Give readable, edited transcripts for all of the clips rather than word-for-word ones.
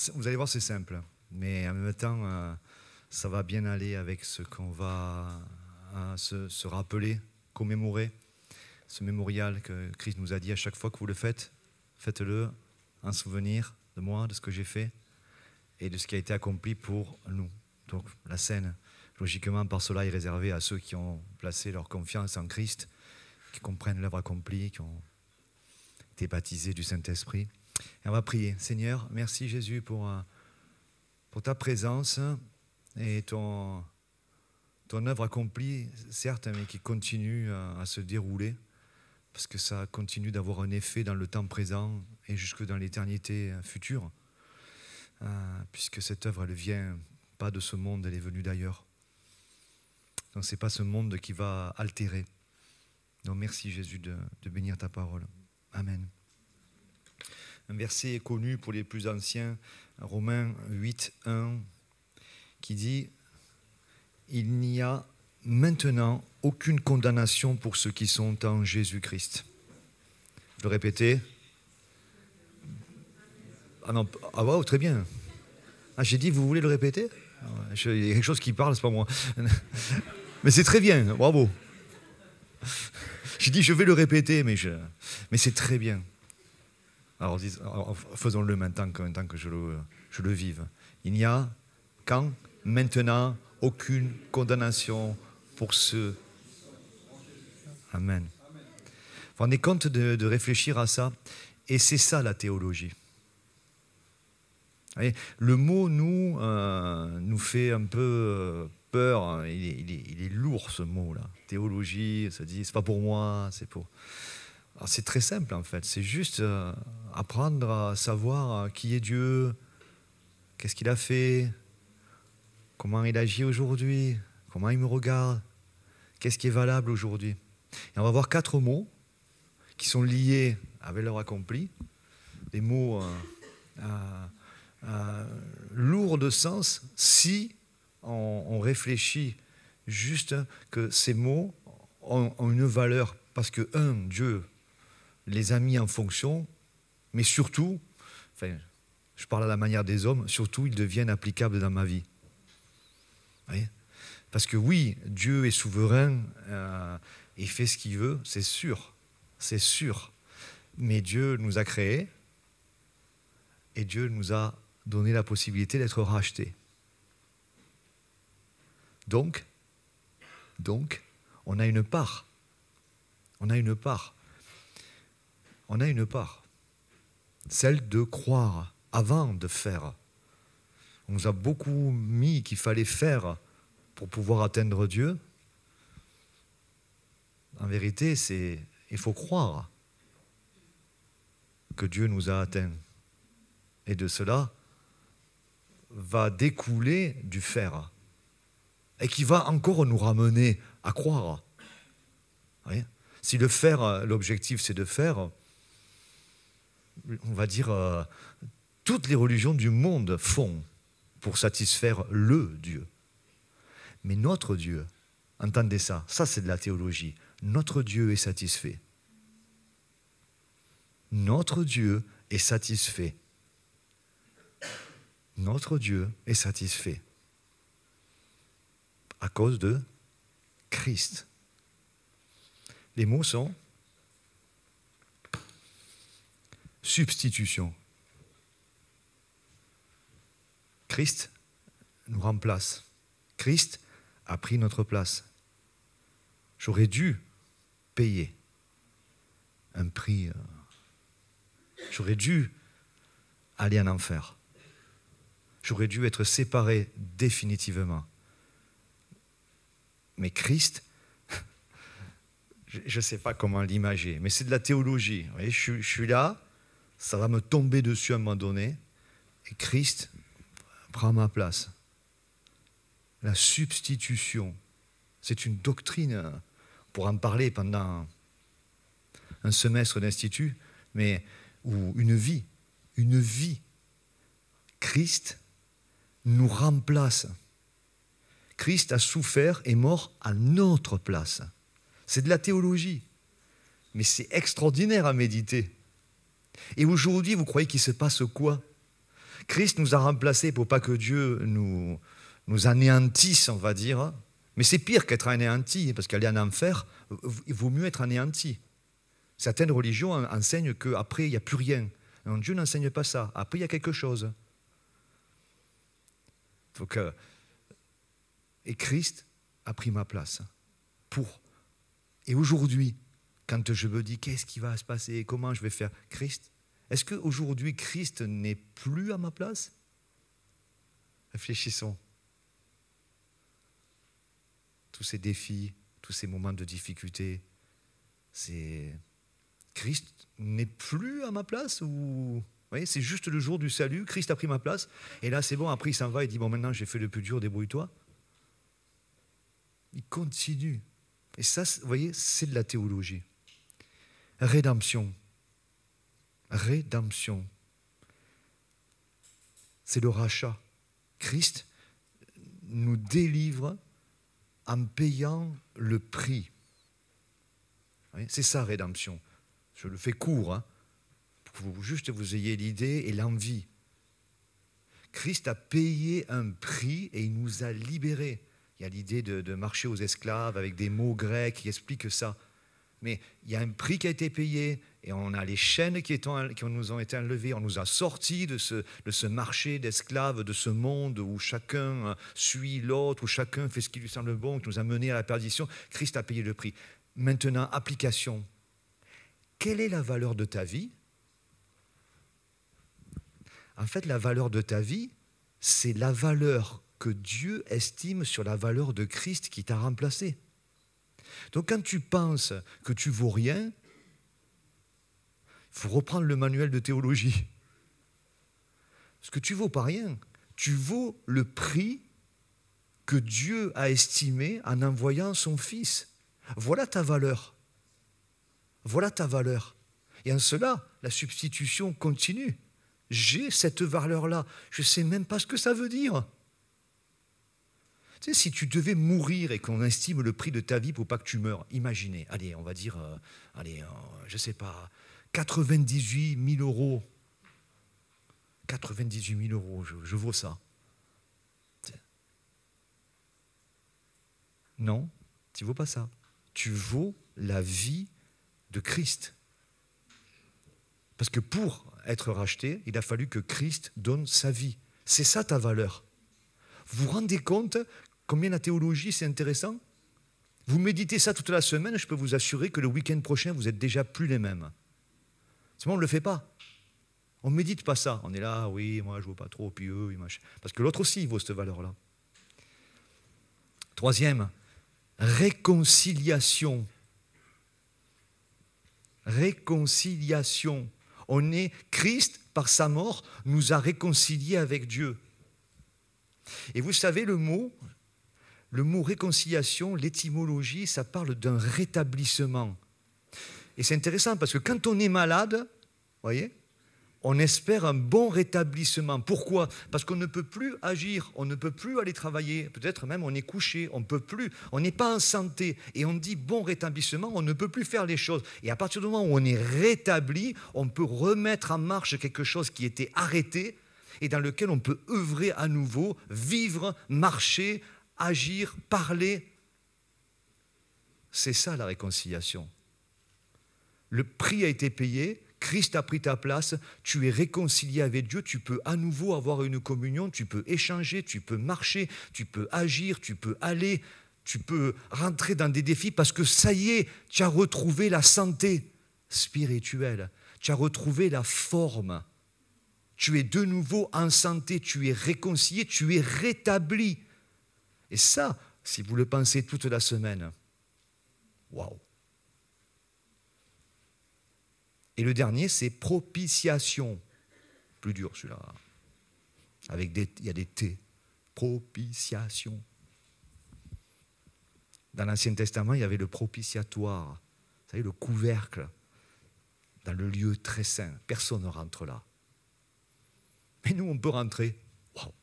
Vous allez voir, c'est simple. Mais en même temps, ça va bien aller avec ce qu'on va se rappeler, commémorer. Ce mémorial que Christ nous a dit à chaque fois que vous le faites, faites-le en souvenir de moi, de ce que j'ai fait et de ce qui a été accompli pour nous. Donc la scène, logiquement, par cela, est réservée à ceux qui ont placé leur confiance en Christ, qui comprennent l'œuvre accomplie, qui ont été baptisés du Saint-Esprit. Et on va prier. Seigneur, merci Jésus pour ta présence et ton œuvre accomplie, certes, mais qui continue à se dérouler, parce que ça continue d'avoir un effet dans le temps présent et jusque dans l'éternité future, puisque cette œuvre, elle ne vient pas de ce monde, elle est venue d'ailleurs. Donc ce n'est pas ce monde qui va altérer. Donc merci Jésus de bénir ta parole. Amen. Un verset connu pour les plus anciens, Romains 8, 1, qui dit « Il n'y a maintenant aucune condamnation pour ceux qui sont en Jésus-Christ. » Je le répéter. Ah non, ah wow, très bien. Ah, j'ai dit, vous voulez le répéter? Il y a quelque chose qui parle, c'est pas moi. Mais c'est très bien, bravo. J'ai dit, je vais le répéter, mais c'est très bien. Alors, faisons-le maintenant que je le vive. Il n'y a quand maintenant aucune condamnation pour ceux. Amen. Vous vous rendez compte de réfléchir à ça? Et c'est ça la théologie. Voyez, le mot nous fait un peu peur. Il est lourd ce mot-là. Théologie, ça dit c'est pas pour moi, c'est pour. Alors, c'est très simple en fait. C'est juste apprendre à savoir qui est Dieu, qu'est-ce qu'il a fait, comment il agit aujourd'hui, comment il me regarde, qu'est-ce qui est valable aujourd'hui. Et on va voir 4 mots qui sont liés avec l'œuvre accomplie, des mots lourds de sens si on réfléchit juste que ces mots ont une valeur, parce que Dieu les a mis en fonction, mais surtout, enfin, je parle à la manière des hommes, surtout ils deviennent applicables dans ma vie. Vous voyez ? Parce que oui, Dieu est souverain, il fait ce qu'il veut, c'est sûr, mais Dieu nous a créés et Dieu nous a donné la possibilité d'être rachetés. Donc, on a une part. Celle de croire avant de faire. On nous a beaucoup mis qu'il fallait faire pour pouvoir atteindre Dieu. En vérité, il faut croire que Dieu nous a atteints. Et de cela va découler du faire. Et qui va encore nous ramener à croire. Oui. Si le faire, l'objectif c'est de faire, on va dire, toutes les religions du monde font pour satisfaire le Dieu. Mais notre Dieu, entendez ça, ça c'est de la théologie, notre Dieu est satisfait. Notre Dieu est satisfait. Notre Dieu est satisfait. À cause de Christ. Les mots sont substitution. Christ nous remplace. Christ a pris notre place. J'aurais dû payer un prix. J'aurais dû aller en enfer. J'aurais dû être séparé définitivement. Mais Christ, je ne sais pas comment l'imager, mais c'est de la théologie. Vous voyez, je suis là, ça va me tomber dessus à un moment donné, et Christ prend ma place. La substitution, c'est une doctrine, pour en parler pendant un semestre d'institut, mais ou une vie. Christ nous remplace. Christ a souffert et mort à notre place. C'est de la théologie, mais c'est extraordinaire à méditer. Et aujourd'hui, vous croyez qu'il se passe quoi? Christ nous a remplacés pour pas que Dieu nous anéantisse, on va dire. Mais c'est pire qu'être anéanti, parce qu'aller en enfer, il vaut mieux être anéanti. Certaines religions enseignent qu'après, il n'y a plus rien. Non, Dieu n'enseigne pas ça. Après, il y a quelque chose. Donc, et Christ a pris ma place. Et aujourd'hui, quand je me dis qu'est-ce qui va se passer, comment je vais faire, Christ, est-ce qu'aujourd'hui Christ n'est plus à ma place? Réfléchissons. Tous ces défis, tous ces moments de difficulté, Christ n'est plus à ma place ou... Vous voyez, c'est juste le jour du salut, Christ a pris ma place, et là c'est bon, après il s'en va, il dit, bon maintenant j'ai fait le plus dur, débrouille-toi. Il continue. Et ça, vous voyez, c'est de la théologie. Rédemption. Rédemption. C'est le rachat. Christ nous délivre en payant le prix. C'est ça, rédemption. Je le fais court, hein, pour que juste vous ayez l'idée et l'envie. Christ a payé un prix et il nous a libérés. Il y a l'idée de marcher aux esclaves avec des mots grecs qui expliquent ça. Mais il y a un prix qui a été payé et on a les chaînes qui nous ont été enlevées. On nous a sortis de ce marché d'esclaves, de ce monde où chacun suit l'autre, où chacun fait ce qui lui semble bon, qui nous a menés à la perdition. Christ a payé le prix. Maintenant, application. Quelle est la valeur de ta vie? En fait, la valeur de ta vie, c'est la valeur que Dieu estime sur la valeur de Christ qui t'a remplacé. Donc quand tu penses que tu vaux rien, il faut reprendre le manuel de théologie. Parce que tu ne vaux pas rien. Tu vaux le prix que Dieu a estimé en envoyant son Fils. Voilà ta valeur. Voilà ta valeur. Et en cela, la substitution continue. J'ai cette valeur-là. Je ne sais même pas ce que ça veut dire. Tu sais, si tu devais mourir et qu'on estime le prix de ta vie pour pas que tu meurs, imaginez, allez, on va dire, je ne sais pas, 98 000 euros. 98 000 euros, je vaux ça. Non, tu ne vaux pas ça. Tu vaux la vie de Christ. Parce que pour être racheté, il a fallu que Christ donne sa vie. C'est ça ta valeur. Vous vous rendez compte combien la théologie, c'est intéressant? Vous méditez ça toute la semaine, je peux vous assurer que le week-end prochain, vous n'êtes déjà plus les mêmes. Sinon, on ne le fait pas. On ne médite pas ça. On est là, oui, moi je ne vaux pas trop, puis eux, parce que l'autre aussi, il vaut cette valeur-là. Troisième, réconciliation. Réconciliation. Christ, par sa mort, nous a réconciliés avec Dieu. Et vous savez, le mot réconciliation, l'étymologie, ça parle d'un rétablissement. Et c'est intéressant parce que quand on est malade, voyez, on espère un bon rétablissement. Pourquoi? Parce qu'on ne peut plus agir, on ne peut plus aller travailler, peut-être même on est couché, on ne peut plus, on n'est pas en santé. Et on dit bon rétablissement, on ne peut plus faire les choses. Et à partir du moment où on est rétabli, on peut remettre en marche quelque chose qui était arrêté et dans lequel on peut œuvrer à nouveau, vivre, marcher, agir, parler. C'est ça la réconciliation. Le prix a été payé, Christ a pris ta place, tu es réconcilié avec Dieu, tu peux à nouveau avoir une communion, tu peux échanger, tu peux marcher, tu peux agir, tu peux aller, tu peux rentrer dans des défis parce que ça y est, tu as retrouvé la santé spirituelle, tu as retrouvé la forme, tu es de nouveau en santé, tu es réconcilié, tu es rétabli. Et ça, si vous le pensez toute la semaine, waouh! Et le dernier, c'est propitiation. Plus dur celui-là. Il y a des T. Propitiation. Dans l'Ancien Testament, il y avait le propitiatoire. Vous savez, le couvercle dans le lieu très saint. Personne ne rentre là. Mais nous, on peut rentrer. Waouh!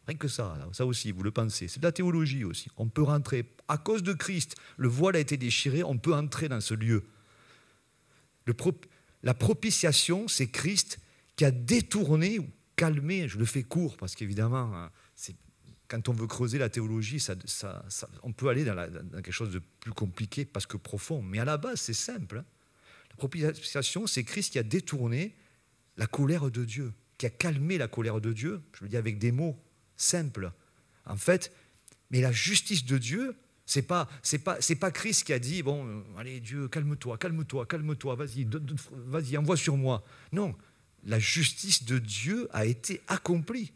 Rien que ça, là, ça aussi, vous le pensez. C'est de la théologie aussi. On peut rentrer. À cause de Christ, le voile a été déchiré, on peut entrer dans ce lieu. La propitiation, c'est Christ qui a détourné, calmer, je le fais court parce qu'évidemment, quand on veut creuser la théologie, on peut aller dans quelque chose de plus compliqué parce que profond. Mais à la base, c'est simple. Hein. La propitiation, c'est Christ qui a détourné la colère de Dieu, qui a calmé la colère de Dieu. Je le dis avec des mots simples. En fait, mais la justice de Dieu, c'est pas Christ qui a dit bon, allez Dieu, calme-toi, vas-y, envoie sur moi. Non, la justice de Dieu a été accomplie.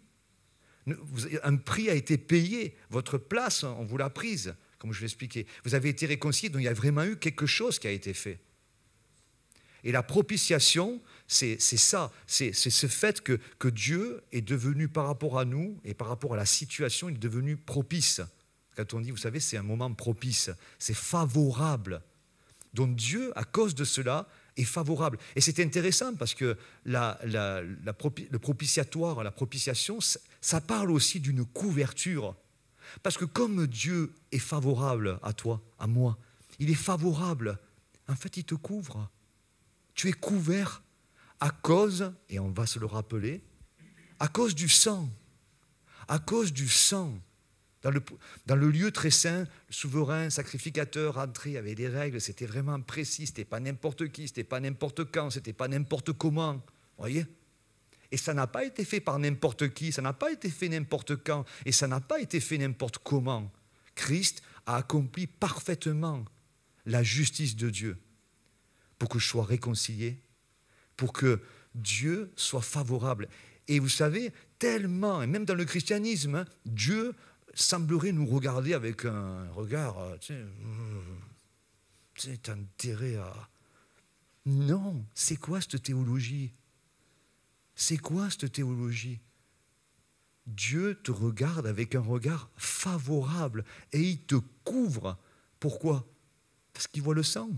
Un prix a été payé, votre place, on vous l'a prise, comme je l'expliquais. Vous avez été réconciliés, donc il y a vraiment eu quelque chose qui a été fait. Et la propitiation, c'est ça, c'est ce fait que Dieu est devenu par rapport à nous et par rapport à la situation, il est devenu propice. Quand on dit, vous savez, c'est un moment propice, c'est favorable. Donc Dieu, à cause de cela, est favorable. Et c'est intéressant parce que le propitiatoire, la propitiation, ça parle aussi d'une couverture. Parce que comme Dieu est favorable à toi, à moi, il est favorable, en fait, il te couvre. Tu es couvert à cause, et on va se le rappeler, à cause du sang. À cause du sang. Dans le lieu très saint, le souverain sacrificateur entrait avec des règles, c'était vraiment précis, c'était pas n'importe qui, c'était pas n'importe quand, c'était pas n'importe comment. Voyez ? Et ça n'a pas été fait par n'importe qui, ça n'a pas été fait n'importe quand, et ça n'a pas été fait n'importe comment. Christ a accompli parfaitement la justice de Dieu pour que je sois réconcilié, pour que Dieu soit favorable. Et vous savez, tellement, et même dans le christianisme, hein, Dieu semblerait nous regarder avec un regard, t'as intérêt à... Non, c'est quoi cette théologie ? C'est quoi cette théologie ? Dieu te regarde avec un regard favorable et il te couvre. Pourquoi ? Parce qu'il voit le sang.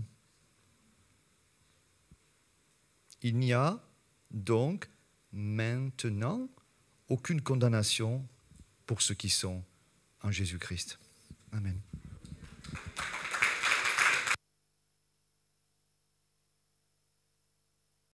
Il n'y a donc maintenant aucune condamnation pour ceux qui sont en Jésus-Christ. Amen.